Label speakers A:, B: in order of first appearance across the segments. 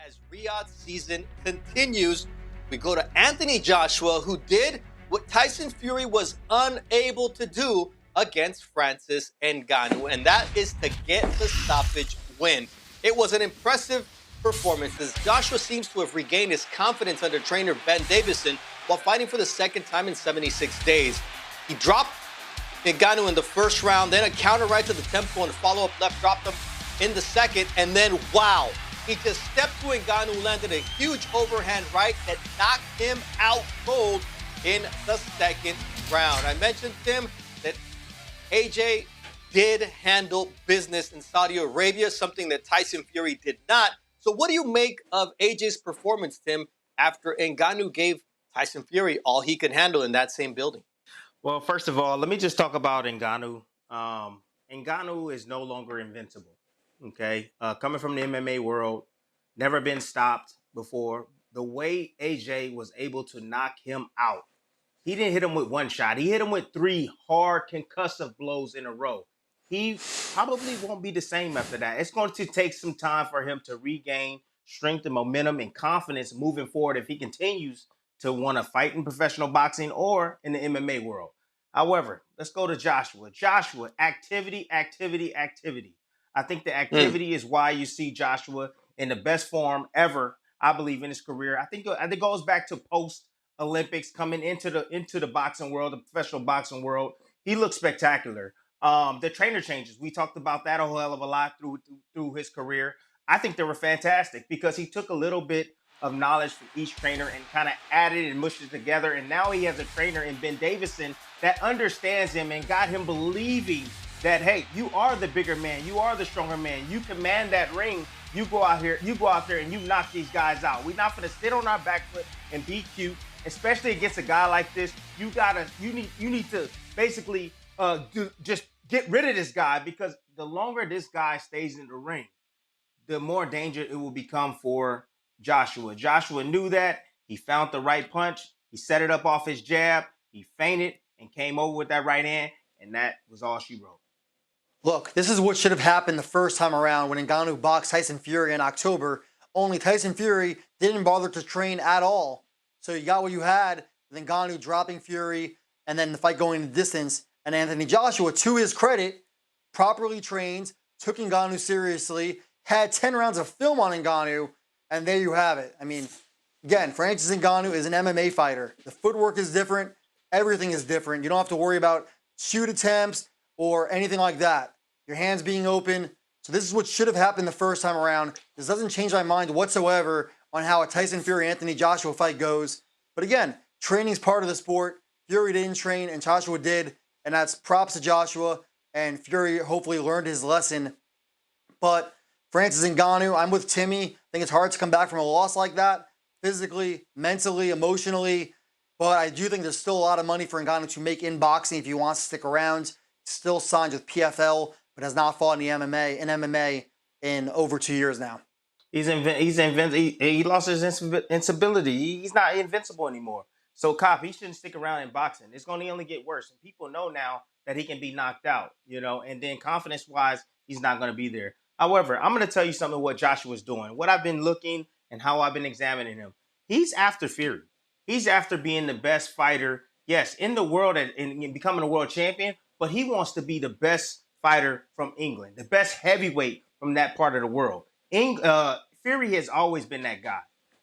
A: as Riyadh season continues. We go to Anthony Joshua, who did what Tyson Fury was unable to do against Francis Ngannou, and that is to get the stoppage win. It was an impressive performance as Joshua seems to have regained his confidence under trainer Ben Davison while fighting for the second time in 76 days. He dropped Ngannou in the first round, then a counter right to the temple and a follow-up left dropped him in the second, and then wow, he just stepped to Ngannou, landed a huge overhand right that knocked him out cold in the second round. I mentioned, Tim, that AJ did handle business in Saudi Arabia, something that Tyson Fury did not. So what do you make of AJ's performance, Tim, after Ngannou gave Tyson Fury all he could handle in that same building?
B: Well, first of all, let me just talk about Ngannou. Ngannou is no longer invincible. Okay, coming from the MMA world, never been stopped before. The way AJ was able to knock him out, he didn't hit him with one shot. He hit him with three hard concussive blows in a row. He probably won't be the same after that. It's going to take some time for him to regain strength and momentum and confidence moving forward if he continues to want to fight in professional boxing or in the MMA world. However, let's go to Joshua. Joshua, activity, activity, activity. I think the
A: Mm.
B: activity is why you see Joshua in the best form ever, I believe, in his career. I think it goes back to post Olympics, coming into the boxing world, the professional boxing world. He looks spectacular. The trainer changes, we talked about that a whole hell of a lot through his career. I think they were fantastic because he took a little bit of knowledge from each trainer and kind of added and mushed it together. And now he has a trainer in Ben Davison that understands him and got him believing that, hey, you are the bigger man, you are the stronger man, you command that ring. You go out there and you knock these guys out. We're not gonna sit on our back foot and be cute, especially against a guy like this. You need to basically just get rid of this guy, because the longer this guy stays in the ring, the more danger it will become for Joshua. Joshua knew that. He found the right punch. He set it up off his jab. He feinted and came over with that right hand, and that was all she wrote.
C: Look, this is what should have happened the first time around when Ngannou boxed Tyson Fury in October. Only Tyson Fury didn't bother to train at all. So you got what you had with Ngannou dropping Fury and then the fight going the distance. And Anthony Joshua, to his credit, properly trained, took Ngannou seriously, had 10 rounds of film on Ngannou, and there you have it. I mean, again, Francis Ngannou is an MMA fighter. The footwork is different. Everything is different. You don't have to worry about shoot attempts or anything like that. Your hands being open. So this is what should have happened the first time around. This doesn't change my mind whatsoever on how a Tyson Fury-Anthony Joshua fight goes. But again, training is part of the sport. Fury didn't train and Joshua did. And that's props to Joshua. And Fury hopefully learned his lesson. But Francis Ngannou, I'm with Timmy. I think it's hard to come back from a loss like that. Physically, mentally, emotionally. But I do think there's still a lot of money for Ngannou to make in boxing if he wants to stick around. Still signed with PFL, but has not fought in the MMA in over 2 years now.
B: He lost his invincibility. He's not invincible anymore. So, Cop, he shouldn't stick around in boxing. It's going to only get worse. And people know now that he can be knocked out, and then confidence-wise, he's not going to be there. However, I'm going to tell you something what Joshua's doing. What I've been looking and how I've been examining him. He's after Fury. He's after being the best fighter, yes, in the world and becoming a world champion, but he wants to be the best fighter from England, the best heavyweight from that part of the world. Fury has always been that guy.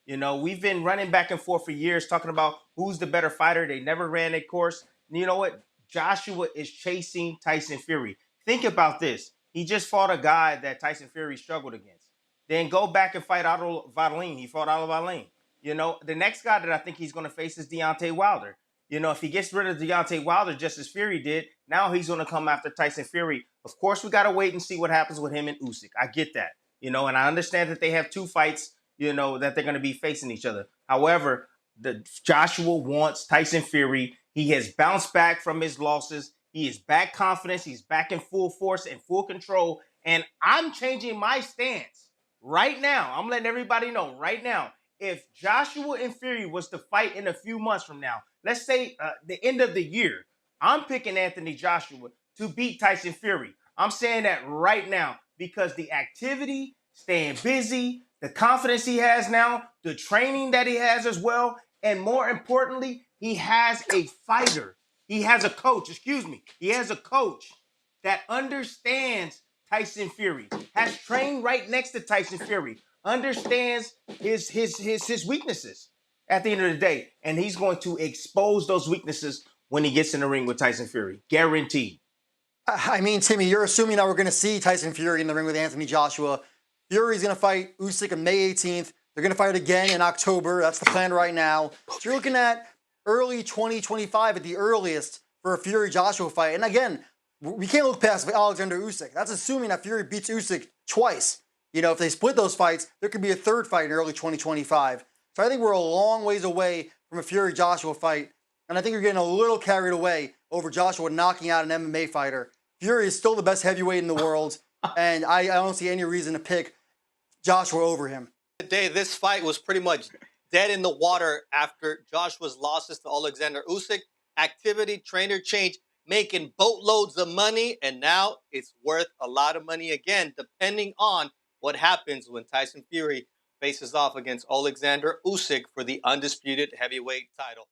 B: We've been running back and forth for years talking about who's the better fighter. They never ran a course. And you know what? Joshua is chasing Tyson Fury. Think about this. He just fought a guy that Tyson Fury struggled against. Then go back and fight Otto Wallin. He fought Otto Wallin. The next guy that I think he's going to face is Deontay Wilder. If he gets rid of Deontay Wilder just as Fury did, now he's going to come after Tyson Fury. Of course, we got to wait and see what happens with him and Usyk. I get that, and I understand that they have two fights, that they're going to be facing each other. However, Joshua wants Tyson Fury. He has bounced back from his losses. He is back confidence. He's back in full force and full control. And I'm changing my stance right now. I'm letting everybody know right now. If Joshua and Fury was to fight in a few months from now, let's say the end of the year, I'm picking Anthony Joshua to beat Tyson Fury. I'm saying that right now because the activity, staying busy, the confidence he has now, the training that he has as well, and more importantly, he has a fighter. He has a coach, excuse me. He has a coach that understands Tyson Fury, has trained right next to Tyson Fury, understands his weaknesses at the end of the day, and he's going to expose those weaknesses when he gets in the ring with Tyson Fury. Guaranteed.
C: I mean, Timmy, you're assuming that we're going to see Tyson Fury in the ring with Anthony Joshua. Fury's going to fight Usyk on May 18th. They're going to fight again in October. That's the plan right now. So you're looking at early 2025 at the earliest for a Fury-Joshua fight. And again, we can't look past Alexander Usyk. That's assuming that Fury beats Usyk twice. You know, if they split those fights, there could be a third fight in early 2025. So I think we're a long ways away from a Fury-Joshua fight. And I think you're getting a little carried away over Joshua knocking out an MMA fighter. Fury is still the best heavyweight in the world, and I don't see any reason to pick Joshua over him.
A: Today, this fight was pretty much dead in the water after Joshua's losses to Alexander Usyk. Activity, trainer change, making boatloads of money, and now it's worth a lot of money again, depending on what happens when Tyson Fury faces off against Alexander Usyk for the undisputed heavyweight title.